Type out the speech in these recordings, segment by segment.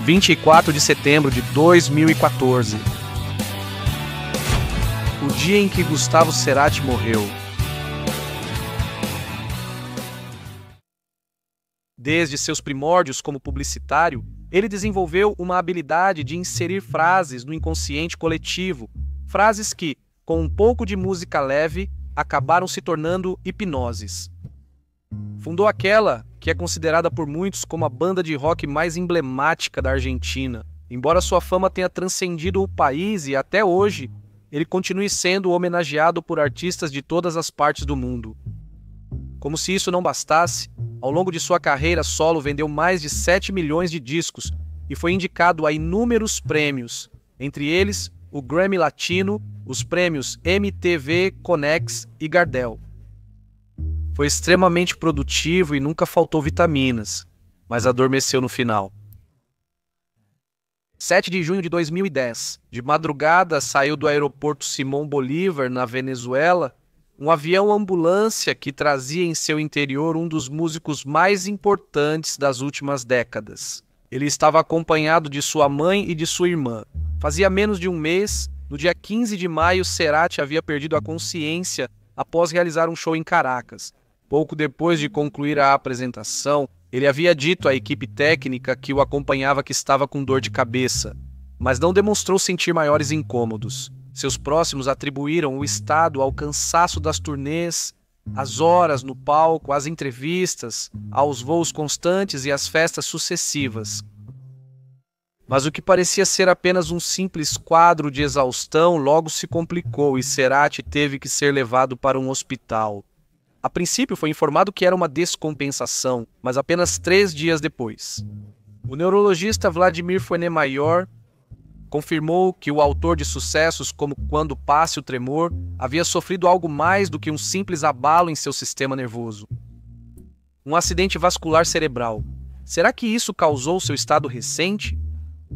24 de setembro de 2014. O dia em que Gustavo Cerati morreu. Desde seus primórdios como publicitário, ele desenvolveu uma habilidade de inserir frases no inconsciente coletivo, frases que, com um pouco de música leve, acabaram se tornando hipnoses. Fundou aquela que é considerada por muitos como a banda de rock mais emblemática da Argentina. Embora sua fama tenha transcendido o país e até hoje, ele continue sendo homenageado por artistas de todas as partes do mundo. Como se isso não bastasse, ao longo de sua carreira solo vendeu mais de 7 milhões de discos e foi indicado a inúmeros prêmios, entre eles o Grammy Latino, os prêmios MTV, Conex e Gardel. Foi extremamente produtivo e nunca faltou vitaminas, mas adormeceu no final. 7 de junho de 2010, de madrugada saiu do aeroporto Simón Bolívar, na Venezuela, um avião-ambulância que trazia em seu interior um dos músicos mais importantes das últimas décadas. Ele estava acompanhado de sua mãe e de sua irmã. Fazia menos de um mês, no dia 15 de maio, Cerati havia perdido a consciência após realizar um show em Caracas. Pouco depois de concluir a apresentação, ele havia dito à equipe técnica que o acompanhava que estava com dor de cabeça, mas não demonstrou sentir maiores incômodos. Seus próximos atribuíram o estado ao cansaço das turnês, às horas no palco, às entrevistas, aos voos constantes e às festas sucessivas. Mas o que parecia ser apenas um simples quadro de exaustão logo se complicou e Cerati teve que ser levado para um hospital. A princípio foi informado que era uma descompensação, mas apenas 3 dias depois. O neurologista Vladimir Fuenemayor confirmou que o autor de sucessos como Quando Passe o Tremor havia sofrido algo mais do que um simples abalo em seu sistema nervoso. Um acidente vascular cerebral. Será que isso causou seu estado recente?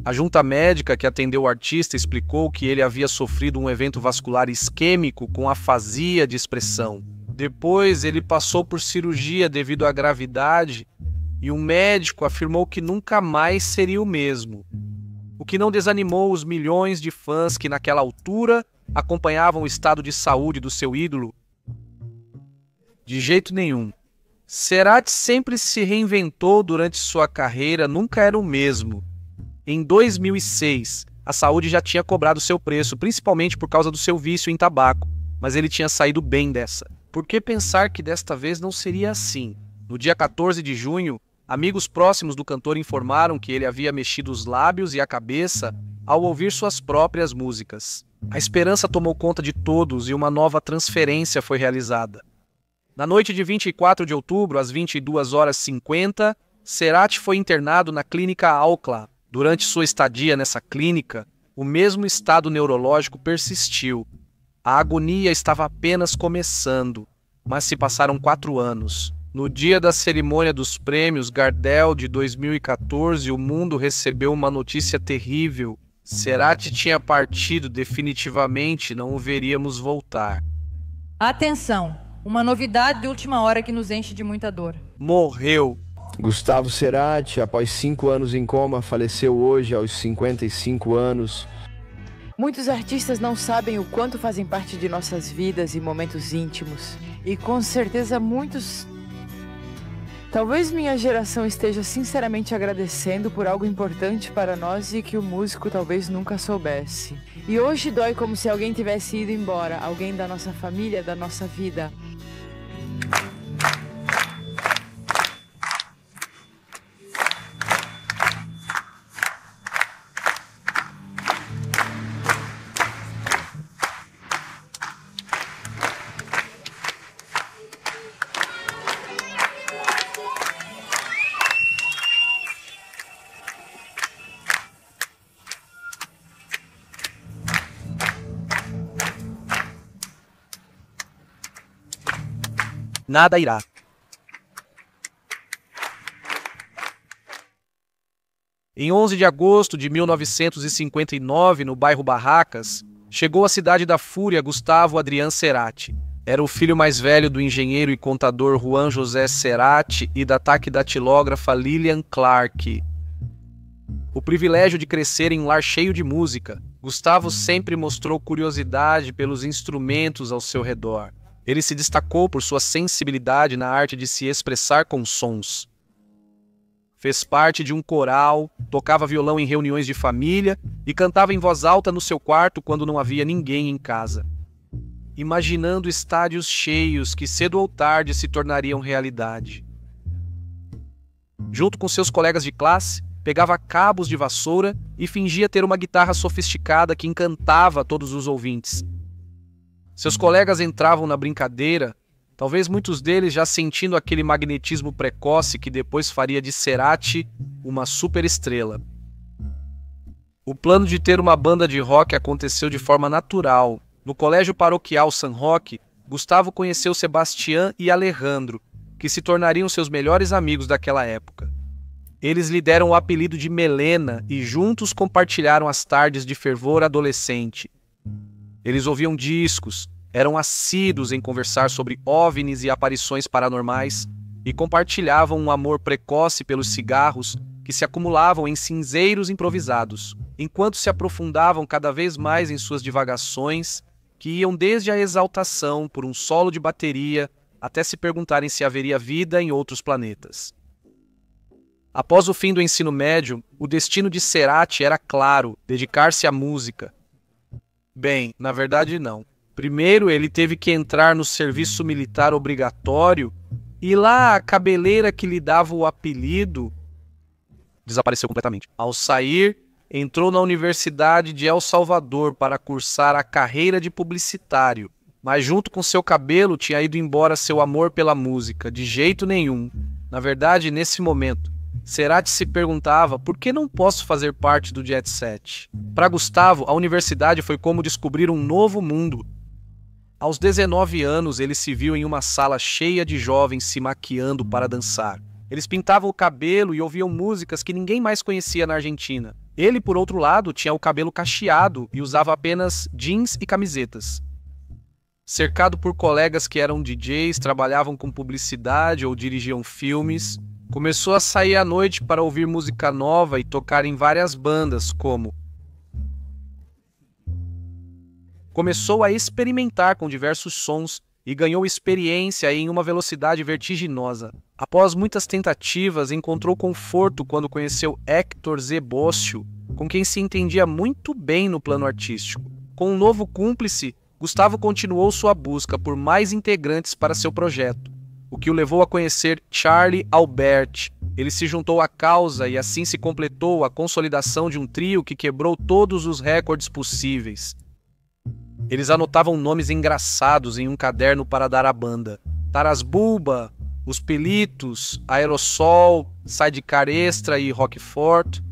A junta médica que atendeu o artista explicou que ele havia sofrido um evento vascular isquêmico com afasia de expressão. Depois ele passou por cirurgia devido à gravidade e um médico afirmou que nunca mais seria o mesmo. O que não desanimou os milhões de fãs que naquela altura acompanhavam o estado de saúde do seu ídolo. De jeito nenhum. Cerati sempre se reinventou durante sua carreira, nunca era o mesmo. Em 2006, a saúde já tinha cobrado seu preço, principalmente por causa do seu vício em tabaco, mas ele tinha saído bem dessa. Por que pensar que desta vez não seria assim? No dia 14 de junho, amigos próximos do cantor informaram que ele havia mexido os lábios e a cabeça ao ouvir suas próprias músicas. A esperança tomou conta de todos e uma nova transferência foi realizada. Na noite de 24 de outubro, às 22h50, Cerati foi internado na clínica Alcla. Durante sua estadia nessa clínica, o mesmo estado neurológico persistiu. A agonia estava apenas começando, mas se passaram 4 anos. No dia da cerimônia dos prêmios Gardel de 2014, o mundo recebeu uma notícia terrível. Cerati tinha partido definitivamente, não o veríamos voltar. Atenção, uma novidade de última hora que nos enche de muita dor. Morreu. Gustavo Cerati, após 5 anos em coma, faleceu hoje aos 55 anos. Muitos artistas não sabem o quanto fazem parte de nossas vidas e momentos íntimos. E com certeza muitos... Talvez minha geração esteja sinceramente agradecendo por algo importante para nós e que o músico talvez nunca soubesse. E hoje dói como se alguém tivesse ido embora, alguém da nossa família, da nossa vida. Nada irá. Em 11 de agosto de 1959, no bairro Barracas, chegou à cidade da Fúria Gustavo Adrián Cerati. Era o filho mais velho do engenheiro e contador Juan José Cerati e da taquidatilógrafa Lilian Clark. O privilégio de crescer em um lar cheio de música, Gustavo sempre mostrou curiosidade pelos instrumentos ao seu redor. Ele se destacou por sua sensibilidade na arte de se expressar com sons. Fez parte de um coral, tocava violão em reuniões de família e cantava em voz alta no seu quarto quando não havia ninguém em casa, imaginando estádios cheios que cedo ou tarde se tornariam realidade. Junto com seus colegas de classe, pegava cabos de vassoura e fingia ter uma guitarra sofisticada que encantava todos os ouvintes. Seus colegas entravam na brincadeira, talvez muitos deles já sentindo aquele magnetismo precoce que depois faria de Cerati uma superestrela. O plano de ter uma banda de rock aconteceu de forma natural. No colégio paroquial San Roque, Gustavo conheceu Sebastián e Alejandro, que se tornariam seus melhores amigos daquela época. Eles lhe deram o apelido de Melena e juntos compartilharam as tardes de fervor adolescente. Eles ouviam discos, eram assíduos em conversar sobre OVNIs e aparições paranormais e compartilhavam um amor precoce pelos cigarros que se acumulavam em cinzeiros improvisados, enquanto se aprofundavam cada vez mais em suas divagações, que iam desde a exaltação por um solo de bateria até se perguntarem se haveria vida em outros planetas. Após o fim do ensino médio, o destino de Cerati era claro, dedicar-se à música. Bem, na verdade não. Primeiro ele teve que entrar no serviço militar obrigatório e lá a cabeleira que lhe dava o apelido desapareceu completamente. Ao sair, entrou na Universidade de El Salvador para cursar a carreira de publicitário, mas junto com seu cabelo tinha ido embora seu amor pela música, de jeito nenhum. Na verdade, nesse momento, Cerati se perguntava por que não posso fazer parte do Jet Set. Para Gustavo, a universidade foi como descobrir um novo mundo. Aos 19 anos, ele se viu em uma sala cheia de jovens se maquiando para dançar. Eles pintavam o cabelo e ouviam músicas que ninguém mais conhecia na Argentina. Ele, por outro lado, tinha o cabelo cacheado e usava apenas jeans e camisetas. Cercado por colegas que eram DJs, trabalhavam com publicidade ou dirigiam filmes, começou a sair à noite para ouvir música nova e tocar em várias bandas, Começou a experimentar com diversos sons e ganhou experiência em uma velocidade vertiginosa. Após muitas tentativas, encontrou conforto quando conheceu Héctor Zebócio, com quem se entendia muito bem no plano artístico. Com um novo cúmplice, Gustavo continuou sua busca por mais integrantes para seu projeto, o que o levou a conhecer Charlie Alberti. Ele se juntou à causa e assim se completou a consolidação de um trio que quebrou todos os recordes possíveis. Eles anotavam nomes engraçados em um caderno para dar à banda. Taras Bulba, Os Pelitos, Aerosol, Sidecar Extra e Rockford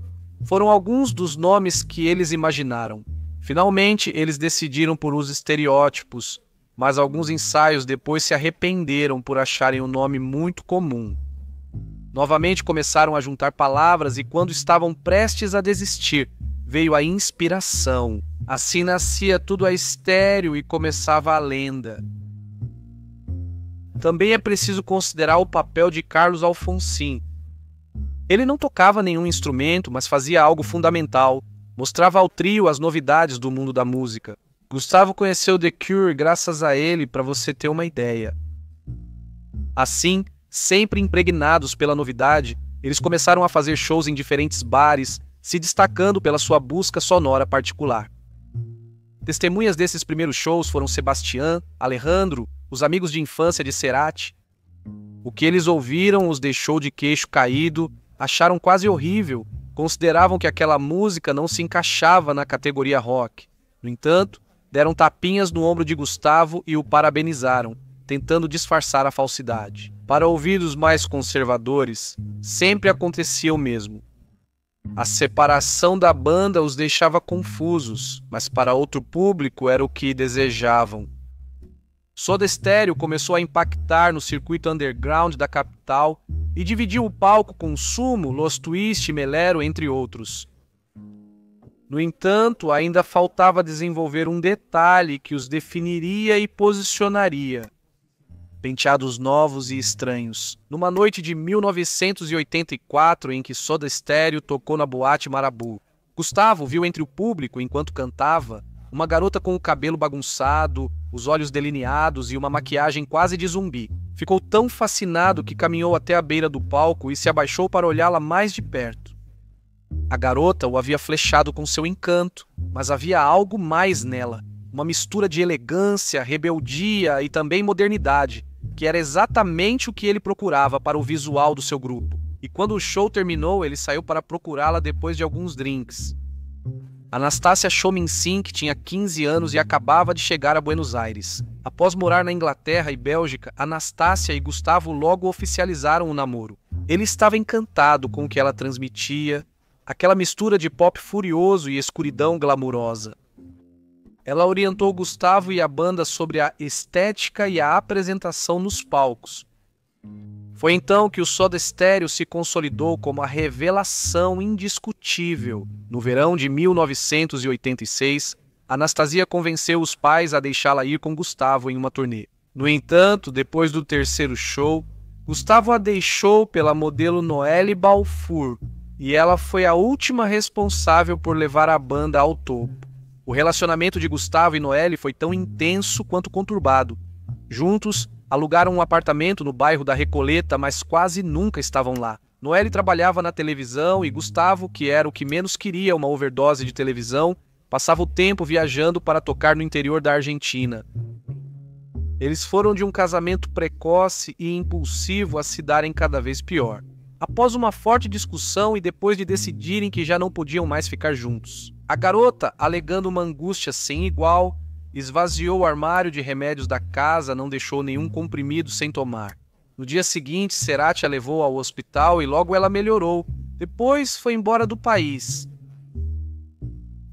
foram alguns dos nomes que eles imaginaram. Finalmente, eles decidiram por os estereótipos, mas alguns ensaios depois se arrependeram por acharem o nome muito comum. Novamente começaram a juntar palavras e quando estavam prestes a desistir, veio a inspiração. Assim nascia tudo a estéreo e começava a lenda. Também é preciso considerar o papel de Carlos Alfonsín. Ele não tocava nenhum instrumento, mas fazia algo fundamental. Mostrava ao trio as novidades do mundo da música. Gustavo conheceu The Cure graças a ele, para você ter uma ideia. Assim, sempre impregnados pela novidade, eles começaram a fazer shows em diferentes bares, se destacando pela sua busca sonora particular. Testemunhas desses primeiros shows foram Sebastián, Alejandro, os amigos de infância de Cerati. O que eles ouviram os deixou de queixo caído, acharam quase horrível, consideravam que aquela música não se encaixava na categoria rock. No entanto, deram tapinhas no ombro de Gustavo e o parabenizaram, tentando disfarçar a falsidade. Para ouvidos mais conservadores, sempre acontecia o mesmo. A separação da banda os deixava confusos, mas para outro público era o que desejavam. Soda Stereo começou a impactar no circuito underground da capital e dividiu o palco com Sumo, Los Twist e Melero, entre outros. No entanto, ainda faltava desenvolver um detalhe que os definiria e posicionaria. penteados novos e estranhos. Numa noite de 1984, em que Soda Stereo tocou na Boate Marabu, Gustavo viu entre o público, enquanto cantava, uma garota com o cabelo bagunçado, os olhos delineados e uma maquiagem quase de zumbi. Ficou tão fascinado que caminhou até a beira do palco e se abaixou para olhá-la mais de perto. A garota o havia flechado com seu encanto, mas havia algo mais nela, uma mistura de elegância, rebeldia e também modernidade, que era exatamente o que ele procurava para o visual do seu grupo. E quando o show terminou, ele saiu para procurá-la depois de alguns drinks. Anastácia Chominsink tinha 15 anos e acabava de chegar a Buenos Aires. Após morar na Inglaterra e Bélgica, Anastácia e Gustavo logo oficializaram o namoro. Ele estava encantado com o que ela transmitia, aquela mistura de pop furioso e escuridão glamurosa. Ela orientou Gustavo e a banda sobre a estética e a apresentação nos palcos. Foi então que o Soda Stereo se consolidou como a revelação indiscutível. No verão de 1986, Anastasia convenceu os pais a deixá-la ir com Gustavo em uma turnê. No entanto, depois do terceiro show, Gustavo a deixou pela modelo Noelle Balfour, e ela foi a última responsável por levar a banda ao topo. O relacionamento de Gustavo e Noelle foi tão intenso quanto conturbado. Juntos, alugaram um apartamento no bairro da Recoleta, mas quase nunca estavam lá. Noelle trabalhava na televisão e Gustavo, que era o que menos queria uma overdose de televisão, passava o tempo viajando para tocar no interior da Argentina. Eles foram de um casamento precoce e impulsivo a se darem cada vez pior. Após uma forte discussão e depois de decidirem que já não podiam mais ficar juntos, a garota, alegando uma angústia sem igual, esvaziou o armário de remédios da casa, não deixou nenhum comprimido sem tomar. No dia seguinte, Cerati a levou ao hospital e logo ela melhorou. Depois foi embora do país.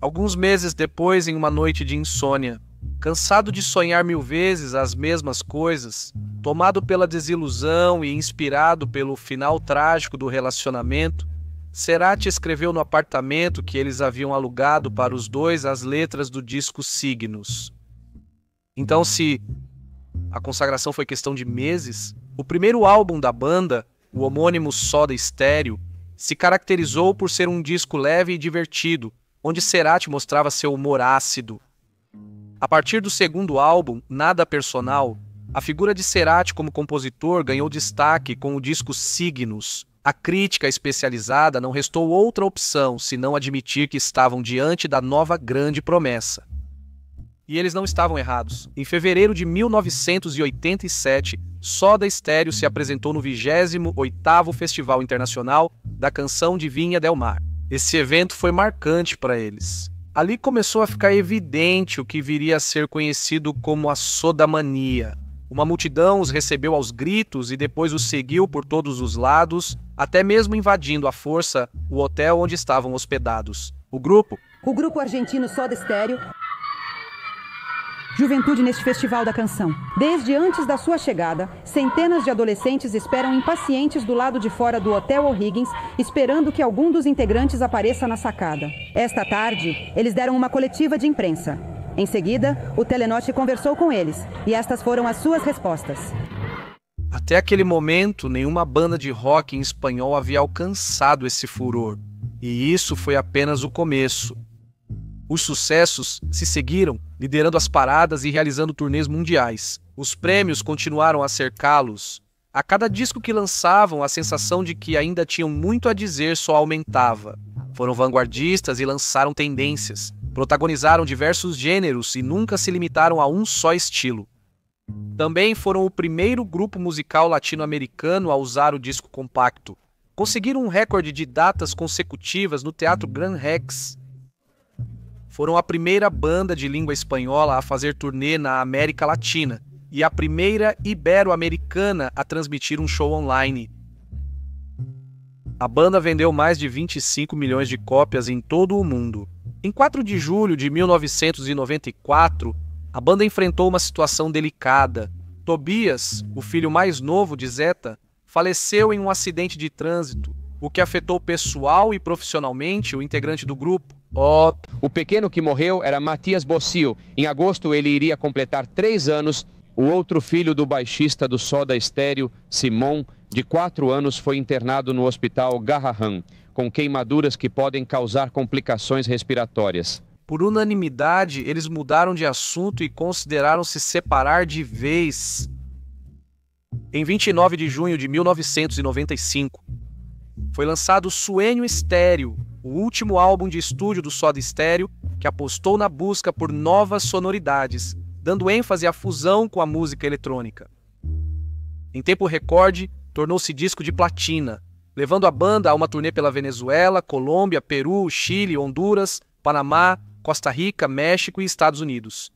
Alguns meses depois, em uma noite de insônia, cansado de sonhar 1000 vezes as mesmas coisas, tomado pela desilusão e inspirado pelo final trágico do relacionamento, Cerati escreveu no apartamento que eles haviam alugado para os dois as letras do disco Signos. Então, se a consagração foi questão de meses, o primeiro álbum da banda, o homônimo Soda Stereo, se caracterizou por ser um disco leve e divertido, onde Cerati mostrava seu humor ácido. A partir do segundo álbum, Nada Personal, a figura de Cerati como compositor ganhou destaque com o disco Signos. A crítica especializada não restou outra opção senão admitir que estavam diante da nova grande promessa. E eles não estavam errados. Em fevereiro de 1987, Soda Stereo se apresentou no 28º Festival Internacional da Canção de Viña del Mar. Esse evento foi marcante para eles. Ali começou a ficar evidente o que viria a ser conhecido como a Sodamania. Uma multidão os recebeu aos gritos e depois os seguiu por todos os lados, até mesmo invadindo à força o hotel onde estavam hospedados. O grupo argentino Soda Stereo, juventude neste festival da canção. Desde antes da sua chegada, centenas de adolescentes esperam impacientes do lado de fora do Hotel O'Higgins, esperando que algum dos integrantes apareça na sacada. Esta tarde, eles deram uma coletiva de imprensa. Em seguida, o Telenoche conversou com eles, e estas foram as suas respostas. Até aquele momento, nenhuma banda de rock em espanhol havia alcançado esse furor. E isso foi apenas o começo. Os sucessos se seguiram, liderando as paradas e realizando turnês mundiais. Os prêmios continuaram a cercá-los. A cada disco que lançavam, a sensação de que ainda tinham muito a dizer só aumentava. Foram vanguardistas e lançaram tendências. Protagonizaram diversos gêneros e nunca se limitaram a um só estilo. Também foram o primeiro grupo musical latino-americano a usar o disco compacto. Conseguiram um recorde de datas consecutivas no Teatro Gran Rex. Foram a primeira banda de língua espanhola a fazer turnê na América Latina e a primeira ibero-americana a transmitir um show online. A banda vendeu mais de 25 milhões de cópias em todo o mundo. Em 4 de julho de 1994, a banda enfrentou uma situação delicada. Tobias, o filho mais novo de Zeta, faleceu em um acidente de trânsito, o que afetou pessoal e profissionalmente o integrante do grupo. O pequeno que morreu era Matias Bossil. Em agosto ele iria completar 3 anos O outro filho do baixista do Soda Stereo, Simon, de 4 anos, foi internado no hospital Garrahan, com queimaduras que podem causar complicações respiratórias. Por unanimidade, eles mudaram de assunto e consideraram se separar de vez. Em 29 de junho de 1995, foi lançado Sueño Estéreo, o último álbum de estúdio do Soda Stereo, que apostou na busca por novas sonoridades, dando ênfase à fusão com a música eletrônica. Em tempo recorde, tornou-se disco de platina, levando a banda a uma turnê pela Venezuela, Colômbia, Peru, Chile, Honduras, Panamá, Costa Rica, México e Estados Unidos.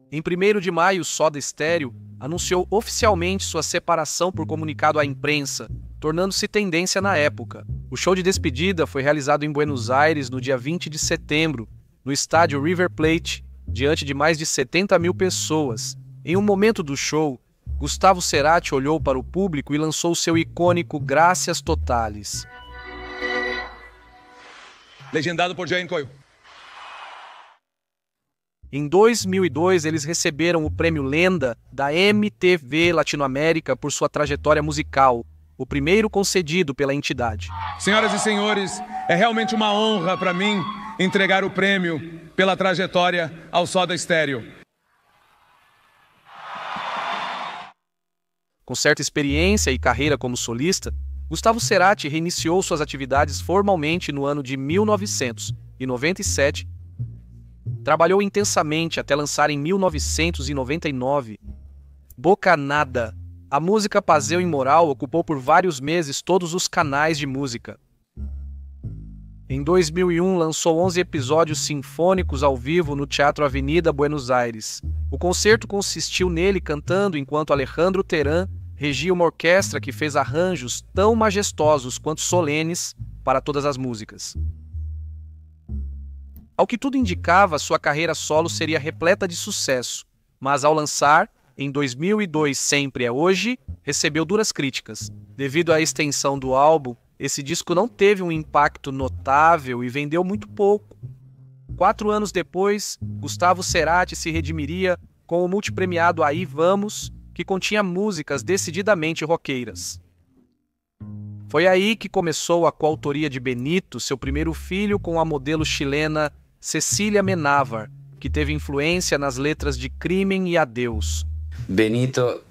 Em 1º de maio, o Soda Stereo anunciou oficialmente sua separação por comunicado à imprensa, tornando-se tendência na época. O show de despedida foi realizado em Buenos Aires no dia 20 de setembro, no estádio River Plate, diante de mais de 70 mil pessoas. Em um momento do show, Gustavo Cerati olhou para o público e lançou seu icônico Gracias Totales. Legendado por Jane Coyle. Em 2002, eles receberam o prêmio Lenda da MTV Latinoamérica por sua trajetória musical, o primeiro concedido pela entidade. Senhoras e senhores, é realmente uma honra para mim entregar o prêmio pela trajetória ao Soda Stereo. Com certa experiência e carreira como solista, Gustavo Cerati reiniciou suas atividades formalmente no ano de 1997. Trabalhou intensamente até lançar em 1999 Bocanada. A música Paseo Imoral ocupou por vários meses todos os canais de música. Em 2001, lançou 11 episódios sinfônicos ao vivo no Teatro Avenida Buenos Aires. O concerto consistiu nele cantando enquanto Alejandro Terán regia uma orquestra que fez arranjos tão majestosos quanto solenes para todas as músicas. Ao que tudo indicava, sua carreira solo seria repleta de sucesso, mas ao lançar, em 2002 Sempre é Hoje, recebeu duras críticas. Devido à extensão do álbum, esse disco não teve um impacto notável e vendeu muito pouco. 4 anos depois, Gustavo Cerati se redimiria com o multipremiado Aí Vamos, que continha músicas decididamente roqueiras. Foi aí que começou a coautoria de Benito, seu primeiro filho, com a modelo chilena Cecília Menávar, que teve influência nas letras de Crimen e Adeus. Benito,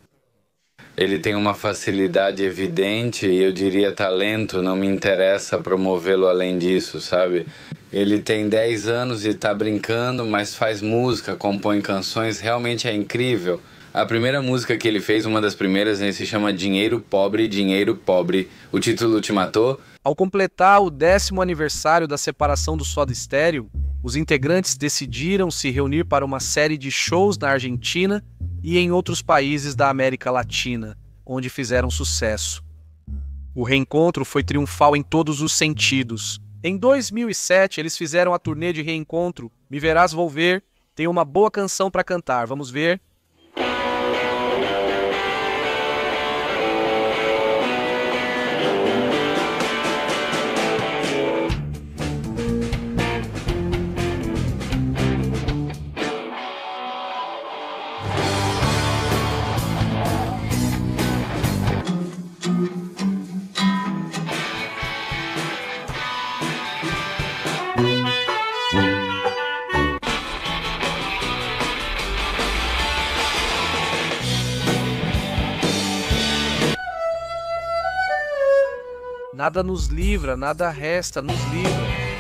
ele tem uma facilidade evidente e eu diria talento, não me interessa promovê-lo além disso, sabe? Ele tem 10 anos e tá brincando, mas faz música, compõe canções, realmente é incrível. A primeira música que ele fez, uma das primeiras, se chama Dinheiro Pobre, Dinheiro Pobre. O título te matou? Ao completar o 10º aniversário da separação do Soda Stereo, os integrantes decidiram se reunir para uma série de shows na Argentina e em outros países da América Latina, onde fizeram sucesso. O reencontro foi triunfal em todos os sentidos. Em 2007, eles fizeram a turnê de reencontro Me Verás Volver. Tem uma boa canção para cantar, vamos ver? Nada nos livra, nada resta, nos livra.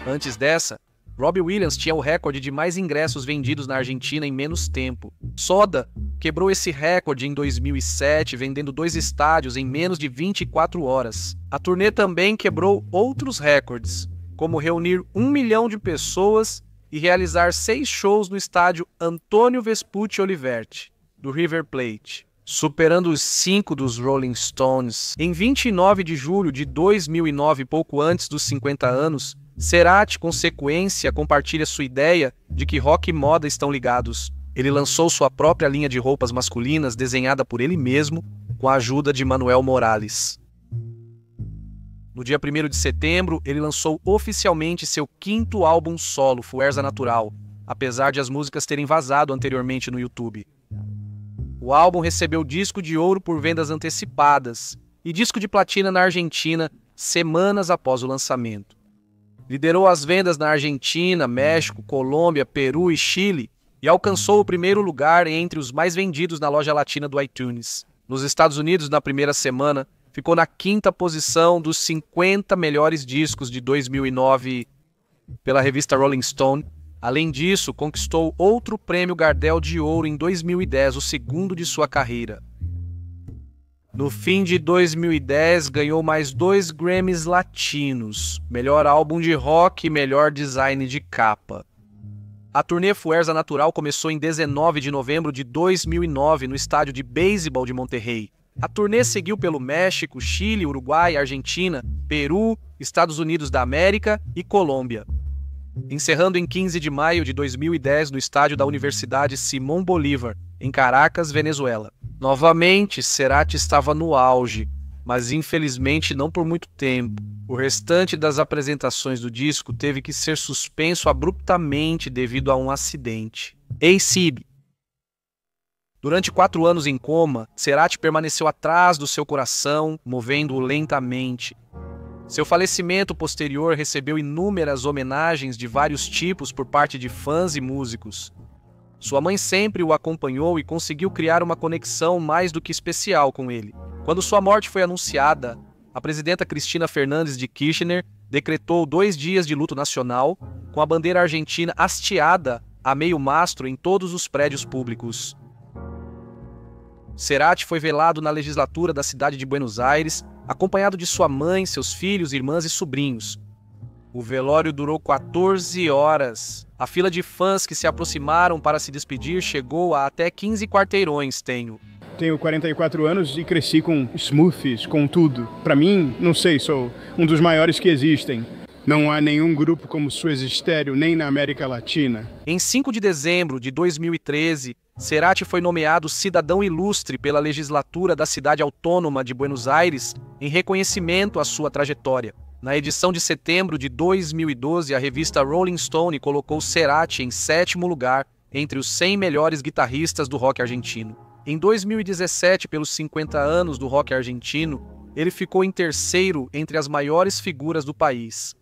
Antes dessa, Robbie Williams tinha o recorde de mais ingressos vendidos na Argentina em menos tempo. Soda quebrou esse recorde em 2007, vendendo 2 estádios em menos de 24 horas. A turnê também quebrou outros recordes, como reunir 1 milhão de pessoas e realizar 6 shows no estádio Antônio Vespucci Olivetti, do River Plate. superando os 5 dos Rolling Stones. Em 29 de julho de 2009, pouco antes dos 50 anos, Cerati, com sequência, compartilha sua ideia de que rock e moda estão ligados. Ele lançou sua própria linha de roupas masculinas desenhada por ele mesmo, com a ajuda de Manuel Morales. No dia 1º de setembro, ele lançou oficialmente seu 5º álbum solo, Fuerza Natural, apesar de as músicas terem vazado anteriormente no YouTube. O álbum recebeu disco de ouro por vendas antecipadas e disco de platina na Argentina semanas após o lançamento. Liderou as vendas na Argentina, México, Colômbia, Peru e Chile e alcançou o 1º lugar entre os mais vendidos na loja latina do iTunes. Nos Estados Unidos, na primeira semana, ficou na 5ª posição dos 50 melhores discos de 2009 pela revista Rolling Stone. Além disso, conquistou outro prêmio Gardel de Ouro em 2010, o 2º de sua carreira. No fim de 2010, ganhou mais 2 Grammys latinos, melhor álbum de rock e melhor design de capa. A turnê Fuerza Natural começou em 19 de novembro de 2009 no estádio de beisebol de Monterrey. A turnê seguiu pelo México, Chile, Uruguai, Argentina, Peru, Estados Unidos da América e Colômbia, encerrando em 15 de maio de 2010 no estádio da Universidade Simón Bolívar, em Caracas, Venezuela. Novamente, Cerati estava no auge, mas infelizmente não por muito tempo. O restante das apresentações do disco teve que ser suspenso abruptamente devido a um acidente. ACB. Durante 4 anos em coma, Cerati permaneceu atrás do seu coração, movendo-o lentamente. Seu falecimento posterior recebeu inúmeras homenagens de vários tipos por parte de fãs e músicos. Sua mãe sempre o acompanhou e conseguiu criar uma conexão mais do que especial com ele. Quando sua morte foi anunciada, a presidenta Cristina Fernandes de Kirchner decretou 2 dias de luto nacional, com a bandeira argentina hasteada a meio mastro em todos os prédios públicos. Cerati foi velado na legislatura da cidade de Buenos Aires, acompanhado de sua mãe, seus filhos, irmãs e sobrinhos. O velório durou 14 horas. A fila de fãs que se aproximaram para se despedir chegou a até 15 quarteirões. Tenho 44 anos e cresci com smoothies, com tudo. Para mim, não sei, sou um dos maiores que existem. Não há nenhum grupo como Soda Stereo, nem na América Latina. Em 5 de dezembro de 2013, Cerati foi nomeado cidadão ilustre pela legislatura da cidade autônoma de Buenos Aires em reconhecimento à sua trajetória. Na edição de setembro de 2012, a revista Rolling Stone colocou Cerati em 7º lugar entre os 100 melhores guitarristas do rock argentino. Em 2017, pelos 50 anos do rock argentino, ele ficou em 3º entre as maiores figuras do país.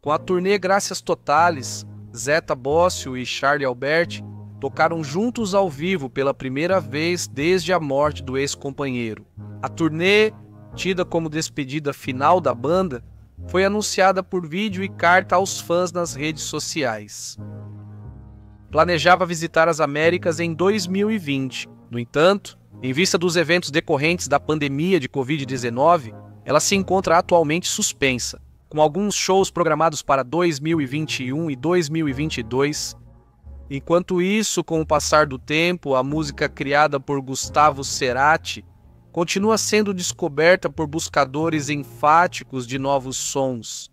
Com a turnê Gracias Totales, Zeta Bosio e Charlie Alberti tocaram juntos ao vivo pela primeira vez desde a morte do ex-companheiro. A turnê, tida como despedida final da banda, foi anunciada por vídeo e carta aos fãs nas redes sociais. Planejava visitar as Américas em 2020. No entanto, em vista dos eventos decorrentes da pandemia de Covid-19, ela se encontra atualmente suspensa, com alguns shows programados para 2021 e 2022. Enquanto isso, com o passar do tempo, a música criada por Gustavo Cerati continua sendo descoberta por buscadores enfáticos de novos sons,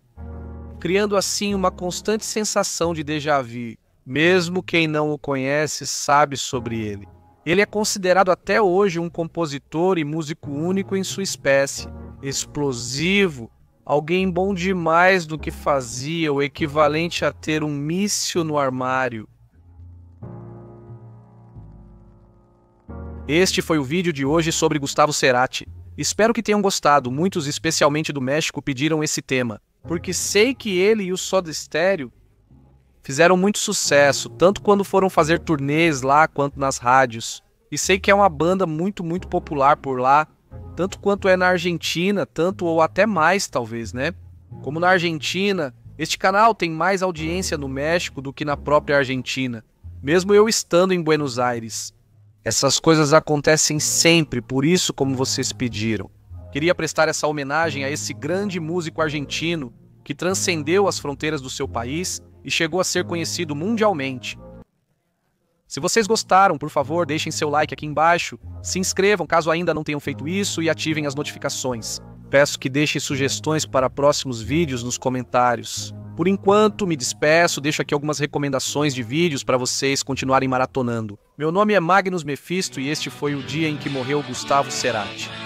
criando assim uma constante sensação de déjà vu. Mesmo quem não o conhece sabe sobre ele. Ele é considerado até hoje um compositor e músico único em sua espécie, explosivo, alguém bom demais no que fazia, o equivalente a ter um míssil no armário. Este foi o vídeo de hoje sobre Gustavo Cerati. Espero que tenham gostado. Muitos, especialmente do México, pediram esse tema, porque sei que ele e o Soda Stereo fizeram muito sucesso, tanto quando foram fazer turnês lá, quanto nas rádios. E sei que é uma banda muito popular por lá, tanto quanto é na Argentina, tanto ou até mais, talvez, né? Como na Argentina, este canal tem mais audiência no México do que na própria Argentina, mesmo eu estando em Buenos Aires. Essas coisas acontecem sempre, por isso como vocês pediram. Queria prestar essa homenagem a esse grande músico argentino que transcendeu as fronteiras do seu país e chegou a ser conhecido mundialmente. Se vocês gostaram, por favor, deixem seu like aqui embaixo, se inscrevam caso ainda não tenham feito isso e ativem as notificações. Peço que deixem sugestões para próximos vídeos nos comentários. Por enquanto, me despeço, deixo aqui algumas recomendações de vídeos para vocês continuarem maratonando. Meu nome é Magnus Mephisto e este foi o dia em que morreu Gustavo Cerati.